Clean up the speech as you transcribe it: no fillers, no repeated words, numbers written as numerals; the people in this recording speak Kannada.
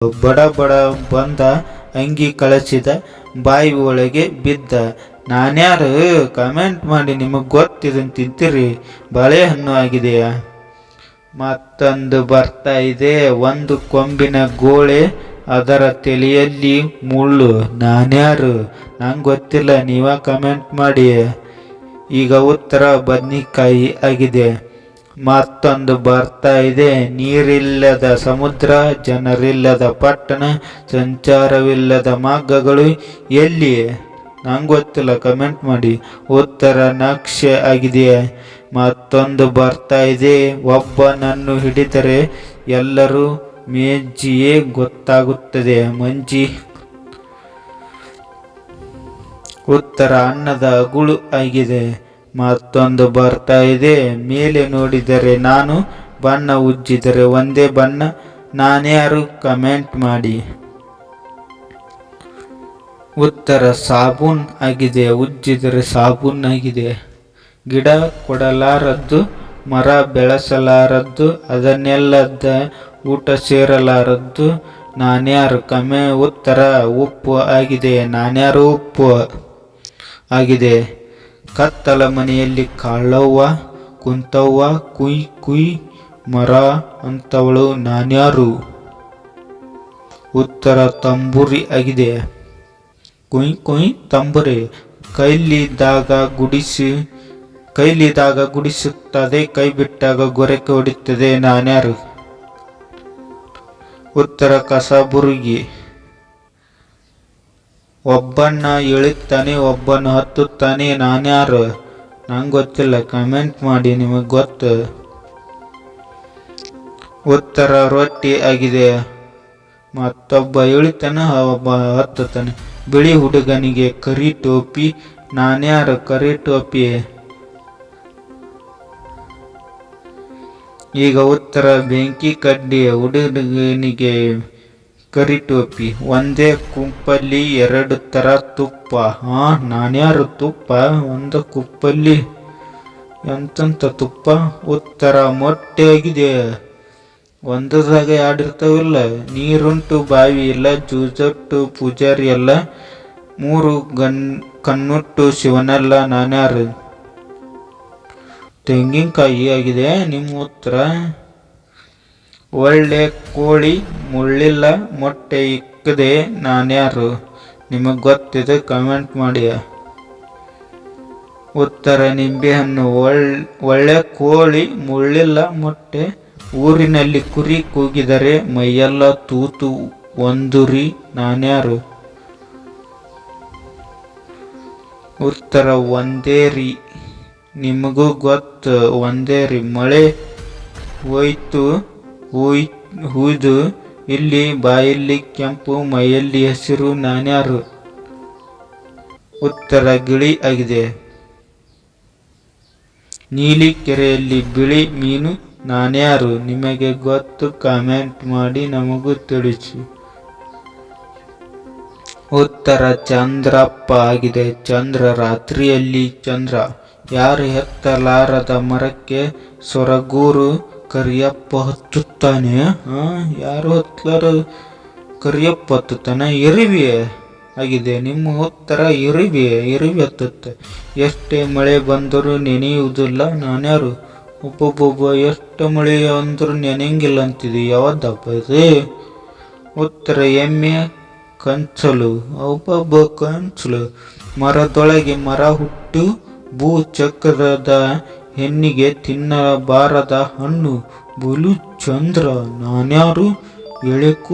ಬಡ ಬಡ ಬಂದ ಅಂಗಿ ಕಳಚಿದ ಬಾಯಿ ಒಳಗೆ ಬಿದ್ದ. ನಾನ್ಯಾರು ಕಮೆಂಟ್ ಮಾಡಿ ನಿಮಗೆ ಗೊತ್ತಿದನ್ ತಿಂತೀರಿ? ಬಾಳೆಹಣ್ಣು ಆಗಿದೆಯಾ? ಮತ್ತೊಂದು ಬರ್ತಾ ಇದೆ, ಒಂದು ಕೊಂಬಿನ ಗೋಳೆ ಅದರ ತಲೆಯಲ್ಲಿ ಮುಳ್ಳು. ನಾನ್ಯಾರು? ನಂಗೆ ಗೊತ್ತಿಲ್ಲ, ನೀವ ಕಮೆಂಟ್ ಮಾಡಿ. ಈಗ ಉತ್ತರ ಬದ್ನಿಕಾಯಿ ಆಗಿದೆ. ಮತ್ತೊಂದು ಬರ್ತಾ ಇದೆ, ನೀರಿಲ್ಲದ ಸಮುದ್ರ, ಜನರಿಲ್ಲದ ಪಟ್ಟಣ, ಸಂಚಾರವಿಲ್ಲದ ಮಾರ್ಗಗಳು ಎಲ್ಲಿ? ನಂಗೆ ಗೊತ್ತಿಲ್ಲ, ಕಮೆಂಟ್ ಮಾಡಿ. ಉತ್ತರ ನಕ್ಷೆ ಆಗಿದೆ. ಮತ್ತೊಂದು ಬರ್ತಾ ಇದೆ, ಒಬ್ಬನನ್ನು ಹಿಡಿದರೆ ಎಲ್ಲರೂ ಮೇಜಿಯೇ ಗೊತ್ತಾಗುತ್ತದೆ, ಮಂಜಿ. ಉತ್ತರ ಅನ್ನದ ಅಗುಳು ಆಗಿದೆ. ಮತ್ತೊಂದು ಬರ್ತಾ ಇದೆ, ಮೇಲೆ ನೋಡಿದರೆ ನಾನು, ಬಣ್ಣ ಉಜ್ಜಿದರೆ ಒಂದೇ ಬಣ್ಣ. ನಾನ್ಯಾರು? ಕಮೆಂಟ್ ಮಾಡಿ. ಉತ್ತರ ಸಾಬೂನ್ ಆಗಿದೆ. ಉಜ್ಜಿದರೆ ಸಾಬೂನ್ ಆಗಿದೆ. ಗಿಡ ಕೊಡಲಾರದ್ದು, ಮರ ಬೆಳೆಸಲಾರದ್ದು, ಅದನ್ನೆಲ್ಲದ ಊಟ ಸೇರಲಾರದ್ದು. ನಾನ್ಯಾರು? ಉತ್ತರ ಉಪ್ಪು ಆಗಿದೆ. ನಾನ್ಯಾರು? ಉಪ್ಪು ಆಗಿದೆ. ಕತ್ತಲ ಮನೆಯಲ್ಲಿ ಕಾಳವ್ವ ಕುಂತವ್ವ, ಕುಯ್ ಕುಯ್ ಮರ ಅಂತವಳು ನಾನ್ಯಾರು? ಉತ್ತರ ತಂಬುರಿ ಆಗಿದೆ. ಕುಯ್ ಕುಯ್ ತಂಬುರಿ. ಕೈಲಿದ್ದಾಗ ಗುಡಿಸುತ್ತದೆ, ಕೈ ಬಿಟ್ಟಾಗ ಗೊರಕೆ ಹೊಡಿತದೆ. ನಾನ್ಯಾರು? ಉತ್ತರ ಕಸಬುರುಗಿ. ಒಬ್ಬನ್ನ ಇಳಿತಾನೆ, ಒಬ್ಬನ ಹತ್ತುತ್ತಾನೆ. ನಾನ್ಯಾರು? ನಂಗೆ ಗೊತ್ತಿಲ್ಲ, ಕಮೆಂಟ್ ಮಾಡಿ, ನಿಮಗೆ ಗೊತ್ತು. ಉತ್ತರ ರೊಟ್ಟಿ ಆಗಿದೆ. ಮತ್ತೊಬ್ಬ ಇಳಿತಾನೆ, ಒಬ್ಬ ಹತ್ತುತ್ತಾನೆ. ಬಿಳಿ ಹುಡುಗನಿಗೆ ಕರಿ ಟೋಪಿ. ನಾನ್ಯಾರು? ಕರಿ ಟೋಪಿ. ಈಗ ಉತ್ತರ ಬೆಂಕಿ ಕಡ್ಡಿ ಹುಡುಗನಿಗೆ ಕರಿ ಟೋಪಿ. ಒಂದೇ ಕುಪ್ಪಲ್ಲಿ ಎರಡು ತರ ತುಪ್ಪ. ನಾನ್ಯಾರು? ತುಪ್ಪ ಒಂದ ಕುಪ್ಪಲ್ಲಿ ಎಂತಂತ ತುಪ್ಪ? ಉತ್ತರ ಮೊಟ್ಟೆ ಆಗಿದೆ. ಒಂದದಾಗ ಯಾಡಿರ್ತಾವಿಲ್ಲ, ನೀರುಂಟು ಬಾವಿ ಇಲ್ಲ, ಜೂಜಟ್ಟು ಪೂಜಾರಿ ಅಲ್ಲ, ಮೂರು ಕಣ್ಣುಟ್ಟು ಶಿವನಲ್ಲ. ನಾನ್ಯಾರು? ತೆಂಗಿನಕಾಯಿ ಆಗಿದೆ ನಿಮ್ಮ ಉತ್ತರ. ಒಳ್ಳೆ ಕೋಳಿ ಮುಳ್ಳಿಲ್ಲ, ಮೊಟ್ಟೆ ಇಕ್ಕದೆ. ನಾನ್ಯಾರು? ನಿಮಗೆ ಗೊತ್ತಿದೆ, ಕಮೆಂಟ್ ಮಾಡಿ. ಉತ್ತರ ನಿಂಬೆಹಣ್ಣು. ಒಳ್ಳೆ ಕೋಳಿ ಮುಳ್ಳಿಲ್ಲ, ಮೊಟ್ಟೆ. ಊರಿನಲ್ಲಿ ಕುರಿ ಕೂಗಿದರೆ ಮೈಯೆಲ್ಲ ತೂತು ಒಂದುರಿ. ನಾನ್ಯಾರು? ಉತ್ತರ ಒಂದೇರಿ. ನಿಮಗೂ ಗೊತ್ತು, ಒಂದೇರಿ. ಮಳೆ ಹೋಯ್ತು ಹುಯ್ದು, ಇಲ್ಲಿ ಬಾಯಲ್ಲಿ ಕೆಂಪು, ಮೈಯಲ್ಲಿ ಹಸಿರು. ನಾನ್ಯಾರು? ಉತ್ತರ ಗಿಳಿ ಆಗಿದೆ. ನೀಲಿ ಕೆರೆಯಲ್ಲಿ ಬಿಳಿ ಮೀನು. ನಾನ್ಯಾರು? ನಿಮಗೆ ಗೊತ್ತು, ಕಾಮೆಂಟ್ ಮಾಡಿ, ನಮಗೂ ತಿಳಿಸಿ. ಉತ್ತರ ಚಂದ್ರಪ್ಪ ಆಗಿದೆ. ಚಂದ್ರ. ರಾತ್ರಿಯಲ್ಲಿ ಚಂದ್ರ. ಯಾರು ಎತ್ತಲಾರದ ಮರಕ್ಕೆ ಸೊರಗೂರು ಕರಿಯಪ್ಪ ಹತ್ತುತ್ತಾನೆ. ಯಾರು ಹತ್ತಲಾರ ಕರಿಯಪ್ಪ ಹತ್ತುತ್ತಾನೆ? ಇರುವಿ ಆಗಿದೆ. ನಿಮ್ಮ ಉತ್ತರ ಇರುವಿ ಹತ್ತುತ್ತೆ. ಎಷ್ಟೇ ಮಳೆ ಬಂದರೂ ನೆನೆಯುವುದಿಲ್ಲ. ನಾನ್ಯಾರು? ಒಬ್ಬೊಬ್ಬೊಬ್ಬ ಎಷ್ಟು ಮಳೆ ಅಂದರೂ ನೆನೆಯಂಗಿಲ್ಲ ಅಂತಿದೆ. ಯಾವ್ದಪ್ಪ ಇದು? ಉತ್ತರ ಎಮ್ಮೆ ಕಂಚಲು. ಒಬ್ಬೊಬ್ಬ ಕಂಚಲು. ಮರದೊಳಗೆ ಮರ ಹುಟ್ಟು, ಭೂ ಚಕ್ರದ ಹೆಣ್ಣಿಗೆ ತಿನ್ನಬಾರದ ಹಣ್ಣು. ಬಲು ಚಂದ್ರ. ನಾನ್ಯಾರು? ಎಳೆಕು